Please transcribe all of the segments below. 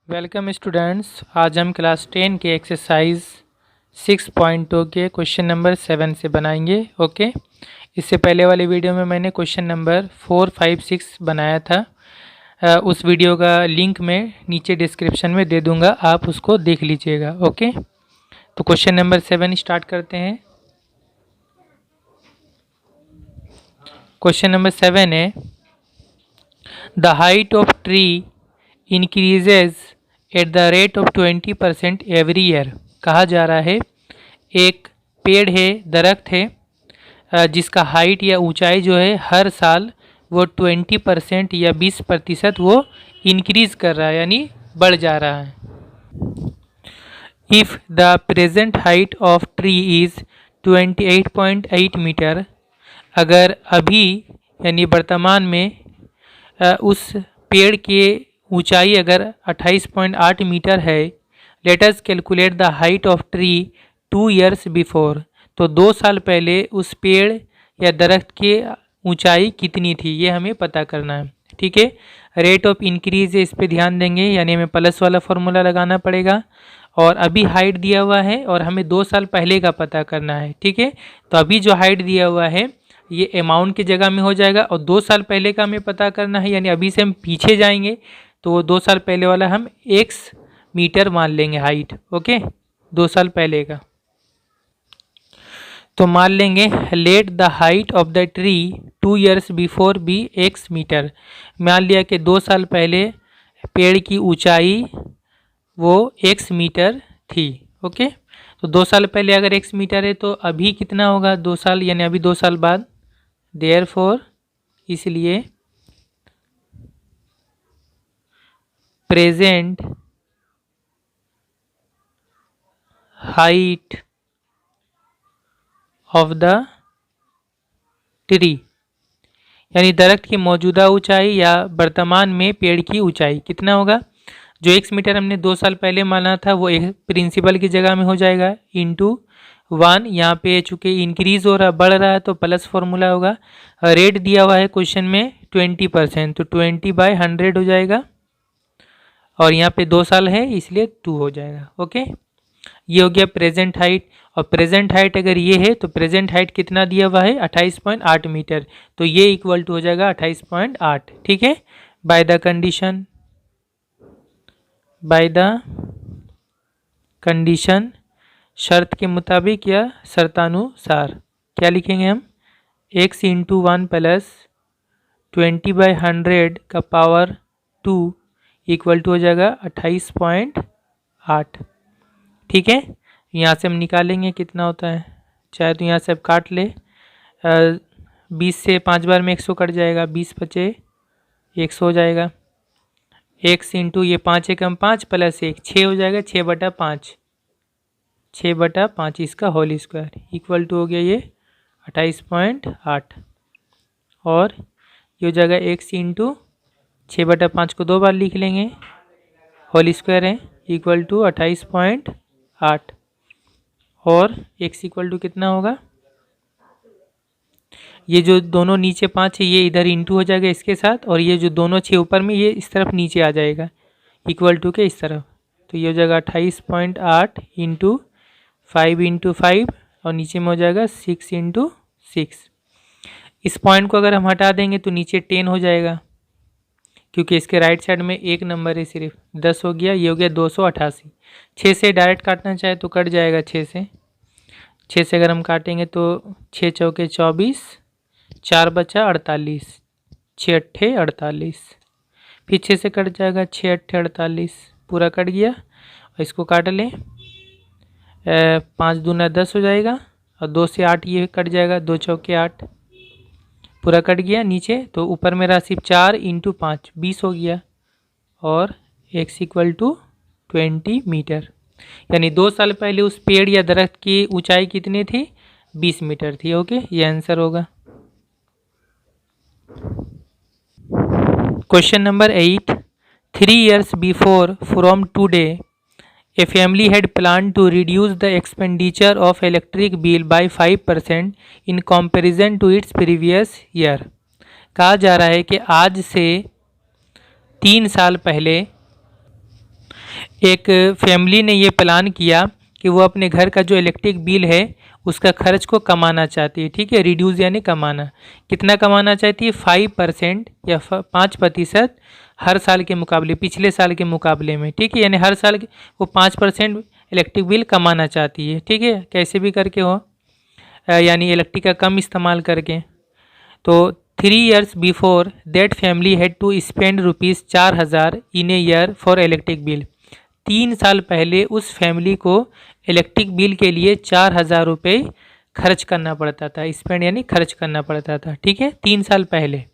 Welcome students. आज हम class 10 के एक्सरसाइज 6.2 के क्वेश्चन नंबर 7 से बनाएंगे। ओके, इससे पहले वाले वीडियो में मैंने क्वेश्चन नंबर 4, 5, 6 बनाया था। उस वीडियो का लिंक मैं नीचे डिस्क्रिप्शन में दे दूंगा, आप उसको देख लीजिएगा। ओके, तो क्वेश्चन नंबर 7 स्टार्ट करते हैं। क्वेश्चन नंबर 7 है, the height of tree increases at the rate of 20% every year. कहा जा रहा है एक पेड़ है, दरख्त है, जिसका हाइट या ऊंचाई जो है हर साल वो 20% या 20% वो इंक्रीज कर रहा है, यानी बढ़ जा रहा है। If the present height of tree is 28.8 metre, अगर अभी यानी वर्तमान में उस पेड़ के ऊंचाई अगर 28.8 मीटर है, late us calculate the height of tree 2 years before, तो 2 साल पहले उस पेड़ या दरख्त की ऊंचाई कितनी थी, ये हमें पता करना है। ठीक है, रेट ऑफ इंक्रीज है, इस पर ध्यान देंगे, यानी हमें प्लस वाला फॉर्मूला लगाना पड़ेगा। और अभी हाइट दिया हुआ है और हमें 2 साल पहले का पता करना है। ठीक है, तो अभी जो हाइट दिया हुआ है ये अमाउंट की जगह में हो जाएगा और 2 साल पहले का हमें पता करना है, यानी अभी से हम पीछे जाएंगे तो वो 2 साल पहले वाला हम x मीटर मान लेंगे हाइट। ओके, 2 साल पहले का तो मान लेंगे let the height of the tree 2 years before be x metre. मान लिया कि 2 साल पहले पेड़ की ऊंचाई वो x मीटर थी। ओके, तो 2 साल पहले अगर x मीटर है तो अभी कितना होगा 2 साल, यानी अभी 2 साल बाद। देयरफॉर इसलिए present height of the tree, यानी दरख्त की मौजूदा ऊंचाई या वर्तमान में पेड़ की ऊंचाई कितना होगा। जो x मीटर हमने 2 साल पहले माना था वो एक प्रिंसिपल की जगह में हो जाएगा इंटू 1। यहाँ पे चूँकि इंक्रीज हो रहा बढ़ रहा है तो प्लस फॉर्मूला होगा। रेट दिया हुआ है क्वेश्चन में 20%, तो 20/100 हो जाएगा और यहाँ पे 2 साल है इसलिए 2 हो जाएगा। ओके, ये हो गया प्रेजेंट हाइट। और प्रेजेंट हाइट अगर ये है तो प्रेजेंट हाइट कितना दिया हुआ है 28.8 मीटर, तो ये इक्वल टू हो जाएगा 28.8। ठीक है, बाय द कंडीशन शर्त के मुताबिक या शर्तानुसार क्या लिखेंगे हम, x इंटू 1 प्लस 20/100 का पावर 2 इक्वल टू हो जाएगा 28.8। ठीक है, यहाँ से हम निकालेंगे कितना होता है, चाहे तो यहाँ से अब काट ले, 20 से 5 बार में 100 कट जाएगा, 20 बचे 100 हो जाएगा। x इंटू ये 5 एकम 5 प्लस 1 6 हो जाएगा, 6/5, 6/5 इसका होल स्क्वायर इक्वल टू हो गया ये 28.8। और ये हो जाएगा x इंटू 6/5 को 2 बार लिख लेंगे, होल स्क्वायर है इक्वल टू 28.8। और x इक्वल टू कितना होगा, ये जो दोनों नीचे 5 है ये इधर इंटू हो जाएगा इसके साथ, और ये जो दोनों 6 ऊपर में ये इस तरफ नीचे आ जाएगा इक्वल टू के इस तरफ, तो ये हो जाएगा 28.8 इंटू 5 इंटू 5 और नीचे में हो जाएगा 6 इंटू 6। इस पॉइंट को अगर हम हटा देंगे तो नीचे 10 हो जाएगा, क्योंकि इसके राइट साइड में एक नंबर है सिर्फ, 10 हो गया, ये हो गया 288। 6 से डायरेक्ट काटना चाहे तो कट जाएगा, 6 से अगर हम काटेंगे तो 6 चौके 24, 4 बचा 48, 6 अट्ठे 48, फिर 6 से कट जाएगा, 6 अट्ठे 48 पूरा कट गया। और इसको काट लें, 5 दूना 10 हो जाएगा और 2 से 8 ये कट जाएगा, 2 चौके 8 पूरा कट गया नीचे, तो ऊपर मेरा सिर्फ 4 इंटू 5 20 हो गया और x इक्वल टू 20 मीटर, यानी 2 साल पहले उस पेड़ या दरख्त की ऊंचाई कितनी थी 20 मीटर थी। ओके, ये आंसर होगा। Question number 8, 3 years before from today a family had planned to reduce the expenditure of electric bill by 5% in comparison to its previous year। कहा जा रहा है कि आज से 3 साल पहले एक फैमिली ने ये प्लान किया कि वो अपने घर का जो इलेक्ट्रिक बिल है उसका खर्च को कमाना चाहती है, ठीक है, रिड्यूस यानी कमाना। कितना कमाना चाहती है? 5% या 5% हर साल के मुकाबले, पिछले साल के मुकाबले में, ठीक है, यानी हर साल वो 5% इलेक्ट्रिक बिल कमाना चाहती है, ठीक है, कैसे भी करके हो, यानी इलेक्ट्रिक का कम इस्तेमाल करके। तो 3 years before that family had to spend ₹4,000 in a year for electric bill. 3 साल पहले उस फैमिली को इलेक्ट्रिक बिल के लिए 4,000 रुपये खर्च करना पड़ता था। स्पेंड यानी खर्च करना पड़ता था, ठीक है, 3 साल पहले।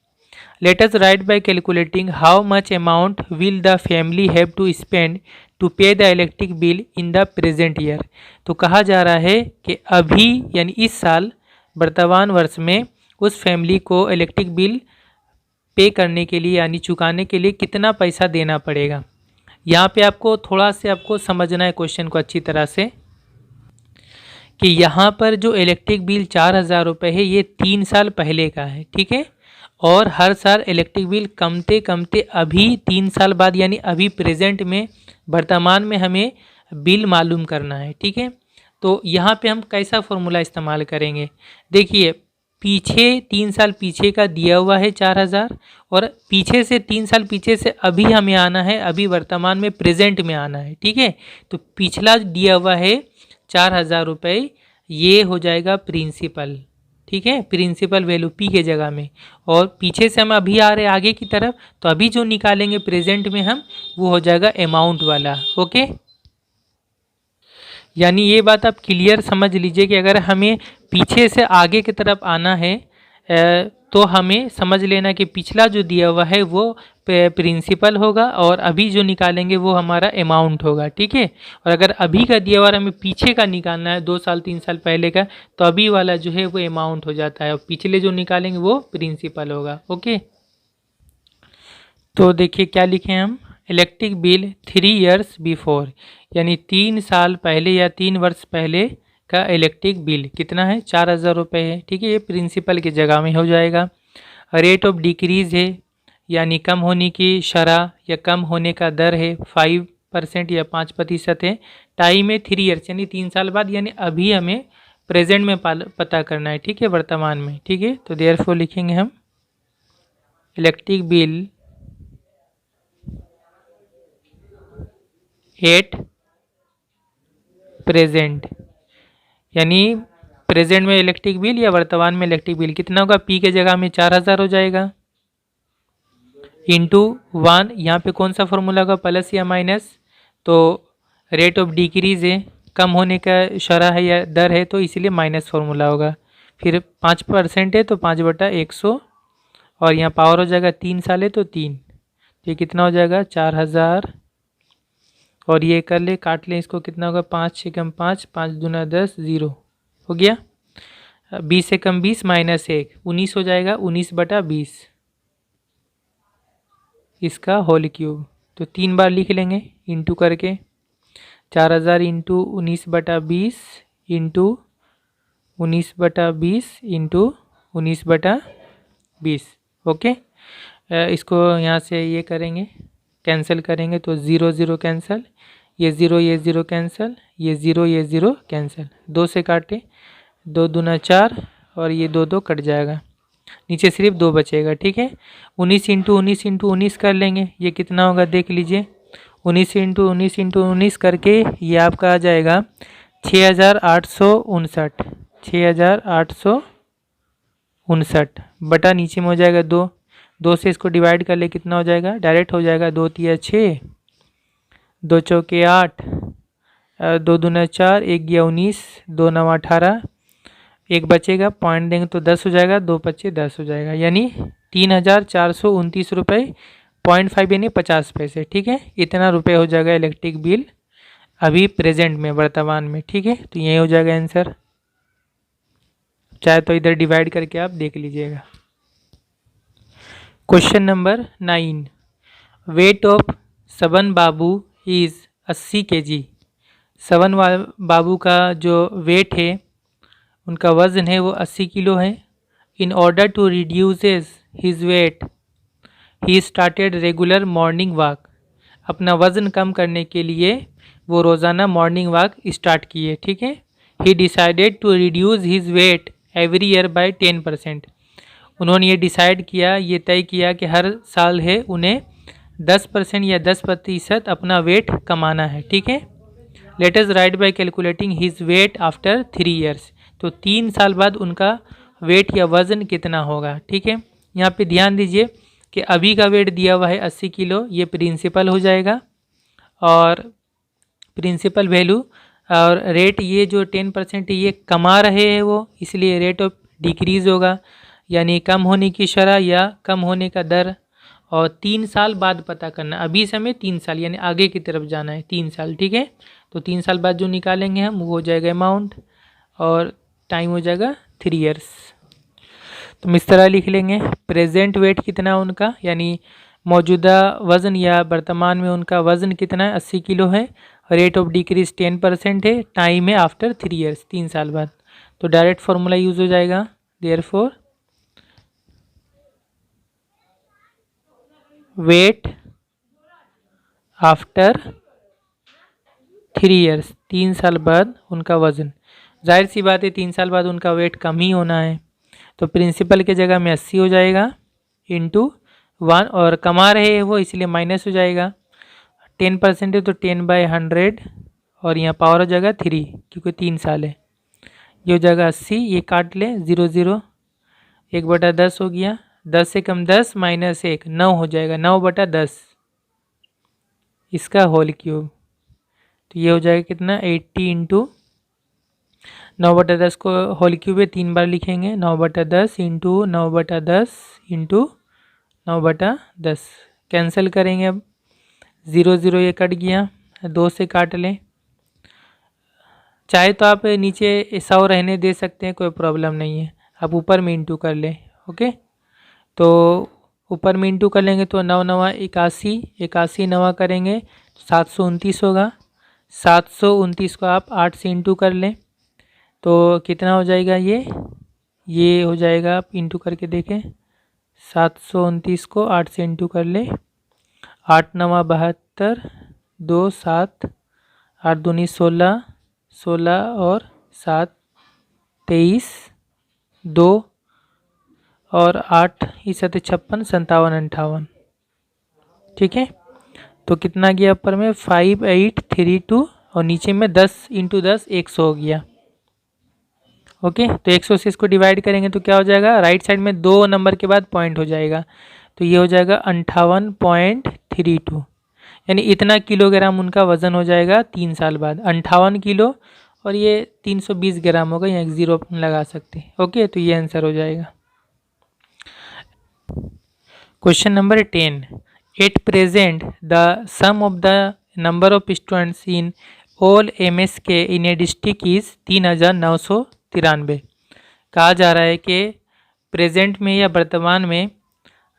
Let us write by calculating how much amount will the family have to spend to pay the electric bill in the present year. तो कहा जा रहा है कि अभी यानी इस साल, वर्तमान वर्ष में उस फैमिली को इलेक्ट्रिक बिल पे करने के लिए यानी चुकाने के लिए कितना पैसा देना पड़ेगा। यहाँ पे आपको थोड़ा से आपको समझना है क्वेश्चन को अच्छी तरह से, कि यहाँ पर जो इलेक्ट्रिक बिल 4,000 रुपये है ये 3 साल पहले का है, ठीक है, और हर साल इलेक्ट्रिक बिल कमते कमते अभी 3 साल बाद यानी अभी प्रेजेंट में, वर्तमान में हमें बिल मालूम करना है, ठीक है। तो यहाँ पे हम कैसा फॉर्मूला इस्तेमाल करेंगे? देखिए, पीछे 3 साल पीछे का दिया हुआ है 4,000, और पीछे से 3 साल पीछे से अभी हमें आना है, अभी वर्तमान में प्रेजेंट में आना है, ठीक है। तो पिछला दिया हुआ है 4,000 रुपये, ये हो जाएगा प्रिंसिपल, ठीक है, प्रिंसिपल वैल्यू पी के जगह में, और पीछे से हम अभी आ रहे आगे की तरफ, तो अभी जो निकालेंगे प्रेजेंट में हम, वो हो जाएगा अमाउंट वाला, ओके। यानी ये बात आप क्लियर समझ लीजिए कि अगर हमें पीछे से आगे की तरफ आना है तो हमें समझ लेना कि पिछला जो दिया हुआ है वो प्रिंसिपल होगा, और अभी जो निकालेंगे वो हमारा अमाउंट होगा, ठीक है। और अगर अभी का दिया हुआ हमें पीछे का निकालना है 2 साल 3 साल पहले का, तो अभी वाला जो है वो अमाउंट हो जाता है, और पिछले जो निकालेंगे वो प्रिंसिपल होगा, ओके। तो देखिए क्या लिखे हम, इलेक्ट्रिक बिल 3 years बिफोर, यानी 3 साल पहले या 3 वर्ष पहले का इलेक्ट्रिक बिल कितना है? 4,000 रुपये है, ठीक है, ये प्रिंसिपल की जगह में हो जाएगा। रेट ऑफ डिक्रीज़ है, यानी कम होने की शरह या कम होने का दर है 5% या 5% है। टाइम है 3 years यानी 3 साल बाद, यानी अभी हमें प्रेजेंट में पता करना है, ठीक है, वर्तमान में, ठीक है। तो देयरफॉर लिखेंगे हम इलेक्ट्रिक बिल एट प्रेजेंट, यानी प्रेजेंट में इलेक्ट्रिक बिल या वर्तमान में इलेक्ट्रिक बिल कितना होगा? पी के जगह में 4,000 हो जाएगा, इंटू 1, यहाँ पे कौन सा फॉर्मूला होगा? प्लस या माइनस? तो रेट ऑफ डिक्रीज है, कम होने का शरह है या दर है, तो इसीलिए माइनस फार्मूला होगा। फिर 5% है तो 5/100, और यहाँ पावर हो जाएगा 3 साल है तो 3, ये कितना हो जाएगा? 4,000, और ये कर ले, काट लें इसको, कितना होगा? 5 से कम 5, 5 दूना 10, 0 हो गया। 20 से कम 20 माइनस 1, 19 हो जाएगा, 19/20 इसका होल क्यूब। तो 3 बार लिख लेंगे इंटू करके, 4,000 इंटू 19/20 इंटू 19/20 इंटू 19/20, ओके। इसको यहाँ से ये करेंगे, कैंसिल करेंगे तो 0 0 कैंसिल, ये 0 कैंसिल, ये 0 कैंसिल, 2 से काटे, 2 दूना 4, और ये 2 2 कट जाएगा, नीचे सिर्फ 2 बचेगा, ठीक है। 19 इंटू 19 इंटू 19 कर लेंगे, ये कितना होगा देख लीजिए, 19 इंटू 19 इंटू 19 करके ये आपका आ जाएगा 6,859, 6,859 बटा नीचे में हो जाएगा 2, 2 से इसको डिवाइड कर ले, कितना हो जाएगा? डायरेक्ट हो जाएगा, 2 तिया 6, 2 चौके 8, 2 दूना 4, 1 गया 19, 2 9 18, एक बचेगा, पॉइंट देंगे तो 10 हो जाएगा, 2 पच्चे 10 हो जाएगा, यानी 3,429 रुपये 0.5 यानी 50 पैसे, ठीक है। इतना रुपये हो जाएगा इलेक्ट्रिक बिल अभी प्रेजेंट में, वर्तमान में, ठीक है। तो यही हो जाएगा आंसर, चाहे तो इधर डिवाइड करके आप देख लीजिएगा। क्वेश्चन नंबर 9, वेट ऑफ सबन बाबू इज़ 80 kg। सबन बाबू का जो वेट है, उनका वज़न है वो 80 किलो है। In order to reduces his weight he started regular morning walk. अपना वज़न कम करने के लिए वो रोज़ाना मॉर्निंग वॉक स्टार्ट किए। ठीक है, he decided to reduce his weight every year by 10%। उन्होंने ये डिसाइड किया, ये तय किया कि हर साल है उन्हें 10% या 10% अपना वेट कमाना है। ठीक है, late us write by calculating his weight after 3 years. तो 3 साल बाद उनका वेट या वज़न कितना होगा। ठीक है, यहाँ पे ध्यान दीजिए कि अभी का वेट दिया हुआ है 80 किलो, ये प्रिंसिपल हो जाएगा और प्रिंसिपल वैल्यू और रेट ये जो 10% ये कमा रहे हैं वो, इसलिए रेट ऑफ डिक्रीज़ होगा, यानी कम होने की शरह या कम होने का दर। और 3 साल बाद पता करना, अभी समय 3 साल यानी आगे की तरफ जाना है 3 साल। ठीक है, तो 3 साल बाद जो निकालेंगे हम वो हो जाएगा अमाउंट और टाइम हो जाएगा 3 ईयर्स। तो हम इस तरह लिख लेंगे, प्रेजेंट वेट कितना उनका, यानी मौजूदा वज़न या वर्तमान में उनका वज़न कितना है, 80 किलो है, रेट ऑफ डिक्रीज 10% है, टाइम है आफ्टर 3 ईयर्स, 3 साल बाद। तो डायरेक्ट फार्मूला यूज़ हो जाएगा, देयरफॉर वेट आफ्टर 3 ईयर्स, 3 साल बाद उनका वज़न। जाहिर सी बात है 3 साल बाद उनका वेट कम ही होना है, तो प्रिंसिपल के जगह में 80 हो जाएगा इंटू 1, और कमा रहे हैं वो इसलिए माइनस हो जाएगा, 10% है तो 10/100 और यहाँ पावर हो जाएगा 3 क्योंकि 3 साल है। ये हो जाएगा 80, ये काट ले 0 0, 1/10 हो गया, 10 से कम 10 माइनस 1 9 हो जाएगा, 9/10 इसका होल क्यूब। तो ये हो जाएगा कितना 80 इंटू 9/10 को होल क्यूब है 3 बार लिखेंगे, 9/10 इंटू 9/10 इंटू 9/10 कैंसिल करेंगे। अब 0 0 ये कट गया, 2 से काट लें, चाहे तो आप नीचे 100 रहने दे सकते हैं, कोई प्रॉब्लम नहीं है, आप ऊपर में इंटू कर लें। ओके, तो ऊपर में इंटू कर लेंगे तो 9 9 81, 81 9 करेंगे 729 होगा, 729 को आप 8 से इंटू कर लें तो कितना हो जाएगा, ये हो जाएगा, आप इंटू करके देखें, 729 को 8 से इंटू कर लें, 8 9 72, 2 7, 8 दूनी 16, 16 और 7 23, 2 और 8 इस 56 57 58। ठीक है, तो कितना गया ऊपर में 5832 और नीचे में 10 इंटू 10 100 हो गया। ओके, तो 100 से इसको डिवाइड करेंगे तो क्या हो जाएगा, राइट साइड में 2 नंबर के बाद पॉइंट हो जाएगा, तो ये हो जाएगा 58.32, यानी इतना किलोग्राम उनका वज़न हो जाएगा 3 साल बाद, 58 किलो, और ये 320 ग्राम होगा, यहाँ एक ज़ीरो अपन लगा सकते हैं। ओके, तो ये आंसर हो जाएगा। Question number 10, at present the sum of the number of students in all MSK in a district is 3993। कहा जा रहा है कि प्रेजेंट में या वर्तमान में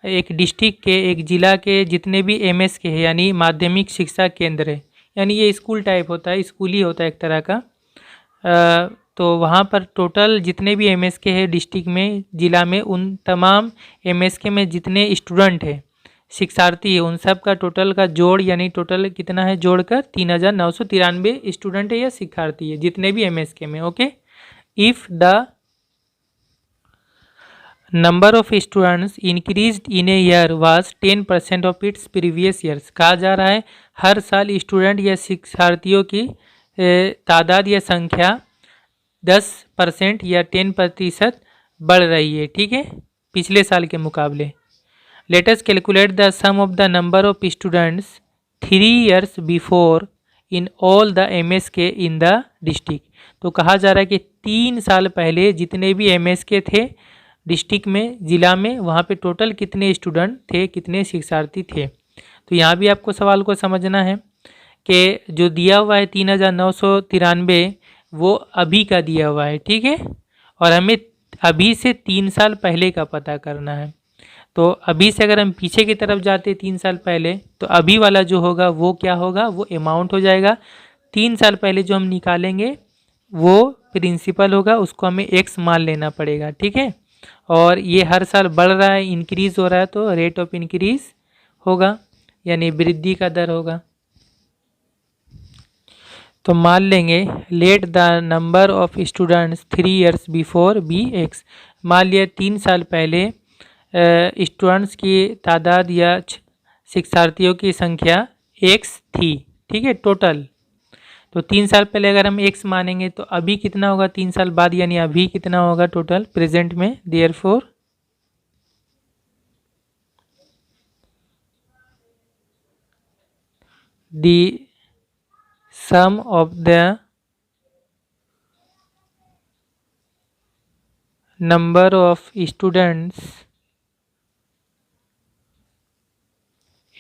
एक डिस्ट्रिक्ट के, एक ज़िला के जितने भी MSK है यानी माध्यमिक शिक्षा केंद्र है, यानी ये स्कूल टाइप होता है, स्कूल ही होता है एक तरह का, तो वहाँ पर टोटल जितने भी MSK है डिस्ट्रिक्ट में, ज़िला में, उन तमाम MSK में जितने स्टूडेंट है, शिक्षार्थी है, उन सब का टोटल का जोड़, यानी टोटल कितना है जोड़कर 3993 स्टूडेंट है या शिक्षार्थी है जितने भी MSK में। Okay, if the number of students increased in a year was 10% of its previous years. कहा जा रहा है हर साल स्टूडेंट या शिक्षार्थियों की तादाद या संख्या 10% या 10% बढ़ रही है। ठीक है, पिछले साल के मुकाबले। Let us calculate the sum of the number of students 3 years before in all the MSK in the district. तो कहा जा रहा है कि 3 साल पहले जितने भी MSK थे डिस्ट्रिक्ट में, ज़िला में, वहाँ पे टोटल कितने स्टूडेंट थे, कितने शिक्षार्थी थे। तो यहाँ भी आपको सवाल को समझना है कि जो दिया हुआ है 3993 वो अभी का दिया हुआ है। ठीक है, और हमें अभी से 3 साल पहले का पता करना है। तो अभी से अगर हम पीछे की तरफ जाते 3 साल पहले, तो अभी वाला जो होगा वो क्या होगा, वो अमाउंट हो जाएगा। 3 साल पहले जो हम निकालेंगे वो प्रिंसिपल होगा, उसको हमें x मान लेना पड़ेगा। ठीक है, और ये हर साल बढ़ रहा है, इंक्रीज़ हो रहा है, तो रेट ऑफ इंक्रीज़ होगा। यानी वृद्धि का दर होगा। तो मान लेंगे let the number of students 3 years before be x. मान लिया 3 साल पहले स्टूडेंट्स की तादाद या शिक्षार्थियों की संख्या एक्स थी, ठीक है, टोटल। तो 3 साल पहले अगर हम एक्स मानेंगे तो अभी कितना होगा 3 साल बाद, यानी अभी कितना होगा टोटल प्रेजेंट में। Therefore the sum of the number of students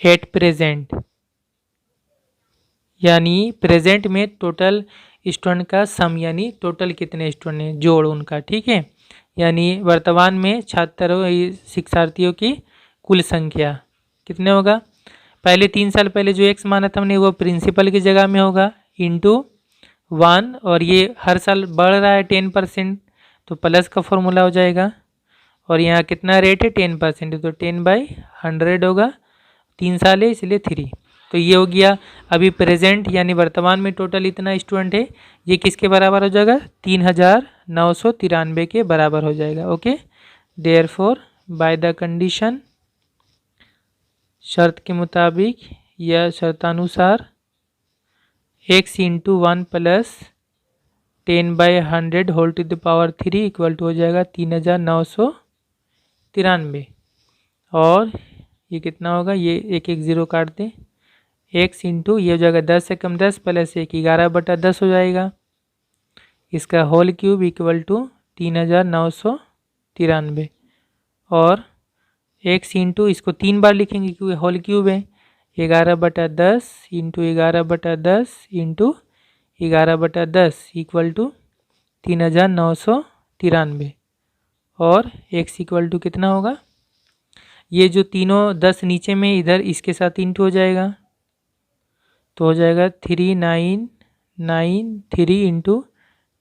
at present, यानी प्रेजेंट में टोटल स्टूडेंट का सम, यानी टोटल कितने स्टूडेंट हैं जोड़ उनका, ठीक है। यानी वर्तमान में छात्रों शिक्षार्थियों की कुल संख्या कितने होगा। पहले 3 साल पहले जो एक्स माना था हमने वो प्रिंसिपल की जगह में होगा इंटू 1, और ये हर साल बढ़ रहा है 10%, तो प्लस का फॉर्मूला हो जाएगा। और यहाँ कितना रेट है 10%, तो 10/100 होगा। 3 साल है इसलिए 3। तो ये हो गया अभी प्रेजेंट यानी वर्तमान में टोटल इतना स्टूडेंट है, ये किसके बराबर हो जाएगा 3993 के बराबर हो जाएगा। Okay, therefore by the condition, शर्त के मुताबिक या शर्तानुसार x into 1 plus 10/100 whole to the power 3 equal to हो जाएगा 3993। और ये कितना होगा, ये एक एक ज़ीरो काट दें, x इंटू ये हो जाएगा 10 से कम 10 प्लस 1 11/10 हो जाएगा, इसका होल क्यूब इक्वल टू 3993। और x इंटू इसको 3 बार लिखेंगे क्योंकि होल क्यूब है, 11/10 इंटू 11/10 इंटू 11/10 इक्वल टू 3993। और x इक्वल टू कितना होगा, ये जो तीनों 10 नीचे में इधर इसके साथ इंटू हो जाएगा, तो हो जाएगा 3993 इंटू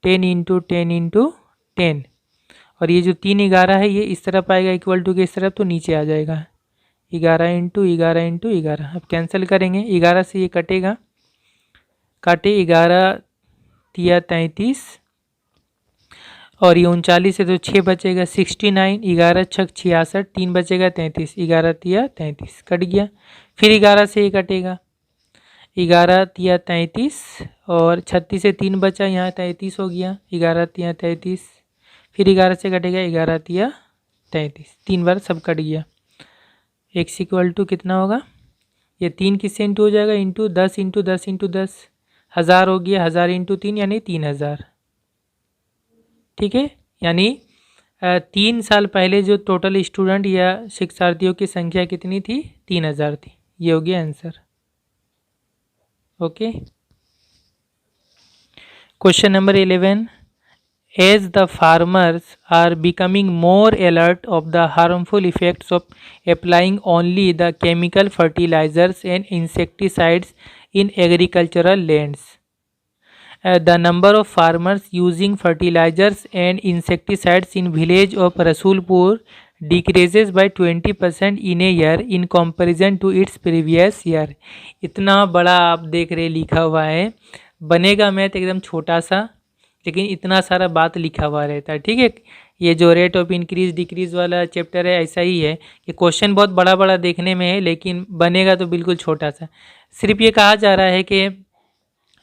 10 इंटू 10 इंटू 10। और ये जो 3 11 है ये इस तरफ आएगा इक्वल टू के इस तरफ, तो नीचे आ जाएगा 11 इंटू 11 इंटू 11। अब कैंसिल करेंगे, 11 से ये कटेगा, काटे 11 तिया 33, और ये 39 से तो 6 बचेगा 69, 11 छक 66, 3 बचेगा 33, 11 तिया 33 कट गया। फिर 11 से ये कटेगा, 11 तिया 33, और 36 से 3 बचा, यहाँ 33 हो गया, 11 तिया 33। फिर 11 से कटेगा 11 तिया 33, 3 बार सब कट गया। x इक्वल टू कितना होगा, ये 3 किससे इंटू हो जाएगा, इंटू 10 इंटू 10 इंटू 10, 1000 हो गया, 1000 इंटू 3 यानी 3000, ठीक है। यानी 3 साल पहले जो टोटल स्टूडेंट या शिक्षार्थियों की संख्या कितनी थी, 3000 थी। ये हो गया answer. Okay, question number 11, as the farmers are becoming more alert of the harmful effects of applying only the chemical fertilizers and insecticides in agricultural lands, the number of farmers using fertilizers and insecticides in village of Rasulpur decreases by 20% in a year in comparison to its previous year। इतना बड़ा आप देख रहे लिखा हुआ है, बनेगा math एकदम छोटा सा, लेकिन इतना सारा बात लिखा हुआ रहता है, ठीक है। ये जो रेट ऑफ इंक्रीज डिक्रीज वाला चैप्टर है ऐसा ही है कि क्वेश्चन बहुत बड़ा बड़ा देखने में है लेकिन बनेगा तो बिल्कुल छोटा सा। सिर्फ ये कहा जा रहा है कि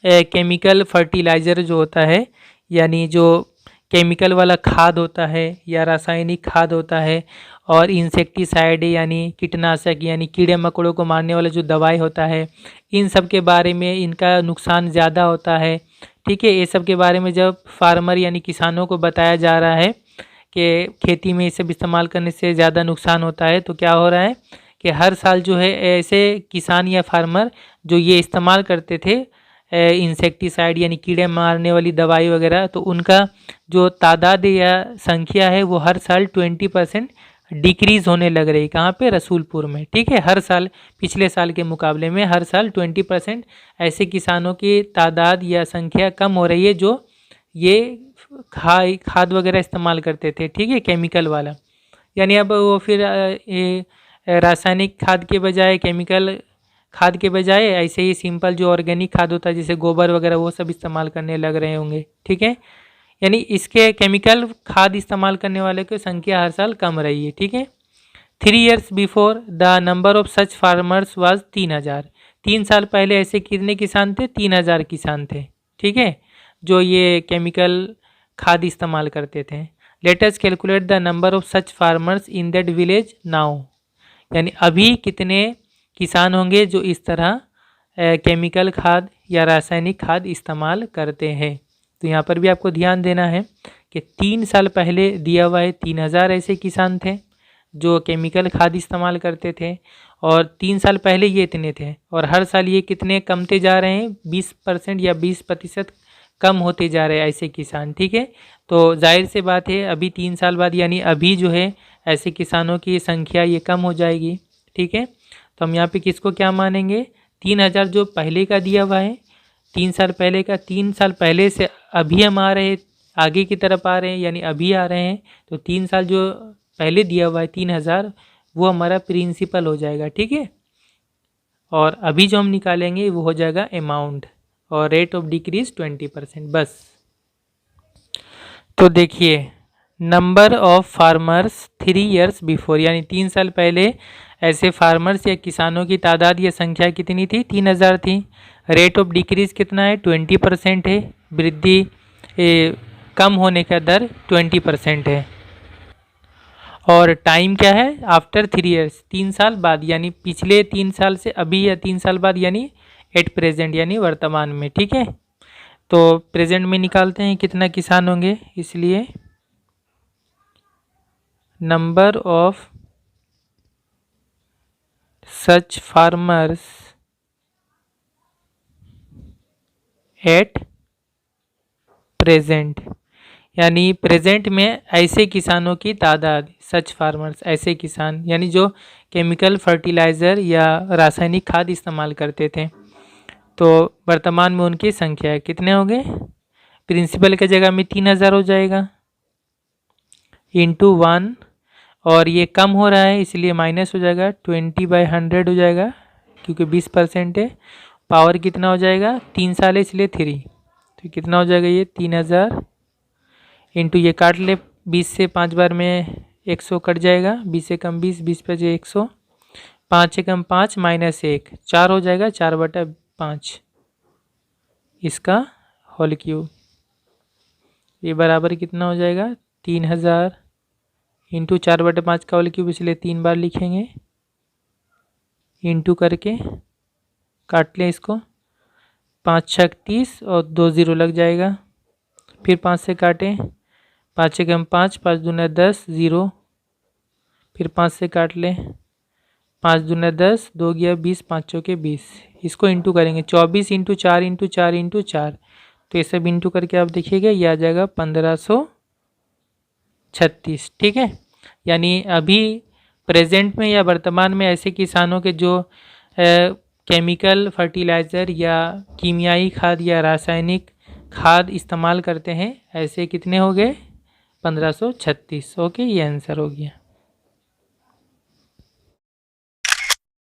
केमिकल फर्टिलाइज़र जो होता है, यानी जो केमिकल वाला खाद होता है या रासायनिक खाद होता है, और इंसेक्टिसाइड यानी कीटनाशक यानी कीड़े मकोड़ों को मारने वाला जो दवाई होता है, इन सब के बारे में इनका नुकसान ज़्यादा होता है, ठीक है। ये सब के बारे में जब फार्मर यानी किसानों को बताया जा रहा है कि खेती में ये सब इस्तेमाल करने से ज़्यादा नुकसान होता है, तो क्या हो रहा है कि हर साल जो है ऐसे किसान या फार्मर जो ये इस्तेमाल करते थे इंसेक्टिसाइड यानी कीड़े मारने वाली दवाई वगैरह, तो उनका जो तादाद या संख्या है वो हर साल 20% डिक्रीज़ होने लग रही। कहाँ पे, रसूलपुर में, ठीक है। हर साल पिछले साल के मुकाबले में हर साल 20% ऐसे किसानों की तादाद या संख्या कम हो रही है जो ये खाद वगैरह इस्तेमाल करते थे, ठीक है, केमिकल वाला। यानी अब वो फिर रासायनिक खाद के बजाय केमिकल खाद के बजाय ऐसे ही सिंपल जो ऑर्गेनिक खाद होता है जैसे गोबर वगैरह वो सब इस्तेमाल करने लग रहे होंगे। ठीक है, यानी इसके केमिकल खाद इस्तेमाल करने वाले की संख्या हर साल कम रही है। ठीक है, 3 years before the number of such farmers was 3000। 3 साल पहले ऐसे कितने किसान थे? 3000 किसान थे। ठीक है, जो ये केमिकल खाद इस्तेमाल करते थे। Late us calculate the number of such farmers in that village now. यानी अभी कितने किसान होंगे जो इस तरह केमिकल खाद या रासायनिक खाद इस्तेमाल करते हैं। तो यहाँ पर भी आपको ध्यान देना है कि 3 साल पहले दिया हुआ है 3000 ऐसे किसान थे जो केमिकल खाद इस्तेमाल करते थे, और 3 साल पहले ये इतने थे, और हर साल ये कितने कमते जा रहे हैं? 20% या 20% कम होते जा रहे हैं ऐसे किसान। ठीक है, तो जाहिर से बात है अभी 3 साल बाद यानी अभी जो है ऐसे किसानों की संख्या ये कम हो जाएगी। ठीक है, तो हम यहाँ पे किसको क्या मानेंगे? 3000 जो पहले का दिया हुआ है, 3 साल पहले का, 3 साल पहले से अभी हम आ रहे हैं, आगे की तरफ आ रहे हैं, यानी अभी आ रहे हैं, तो 3 साल जो पहले दिया हुआ है 3000 वो हमारा प्रिंसिपल हो जाएगा। ठीक है, और अभी जो हम निकालेंगे वो हो जाएगा अमाउंट, और रेट ऑफ डिक्रीज 20%। बस तो देखिए, number of farmers 3 years before, यानी 3 साल पहले ऐसे फार्मर्स या किसानों की तादाद या संख्या कितनी थी? 3000 थी। रेट ऑफ डिक्रीज कितना है? 20% है। वृद्धि कम होने का दर 20% है। और टाइम क्या है? आफ्टर 3 years, 3 साल बाद, यानी पिछले 3 साल से अभी, या 3 साल बाद यानी एट प्रेजेंट, यानी वर्तमान में। ठीक है, तो प्रेजेंट में निकालते हैं कितना किसान होंगे, इसलिए number of such farmers at present, यानी प्रेजेंट में ऐसे किसानों की तादाद, सच फार्मर्स ऐसे किसान यानी जो केमिकल फर्टिलाइज़र या रासायनिक खाद इस्तेमाल करते थे, तो वर्तमान में उनकी संख्या कितने हो गए? प्रिंसिपल की जगह में 3000 हो जाएगा इंटू 1, और ये कम हो रहा है इसलिए माइनस हो जाएगा, 20/100 हो जाएगा क्योंकि 20% है। पावर कितना हो जाएगा? 3 साल है इसलिए 3, तो कितना हो जाएगा ये? 3000 इंटू, ये काट ले 20 से 5 बार में 100 कट जाएगा, 20 से कम 20, 20 पे 100, 5 से कम 5 माइनस 1, 4 हो जाएगा, 4/5 इसका होल क्यूब। ये बराबर कितना हो जाएगा? 3000 इंटू 4/5 का होल क्यूब, इसलिए 3 बार लिखेंगे, इंटू करके काट लें इसको, 5 छक 30 और 2 0 लग जाएगा, फिर 5 से काटें, 5 से कम 5, 5 दूना 10, 0, फिर 5 से काट लें, 5 दूना 10, 2 गया 20, 5 चौके 20, इसको इंटू करेंगे, 24 इंटू 4 इंटू 4 इंटू 4, तो ये सब इंटू करके आप देखिएगा ये आ जाएगा 1536। ठीक है, यानी अभी प्रेजेंट में या वर्तमान में ऐसे किसानों के जो केमिकल फर्टिलाइज़र या कीमियाई खाद या रासायनिक खाद इस्तेमाल करते हैं, ऐसे कितने हो गए? 1536। ओके, ये आंसर हो गया।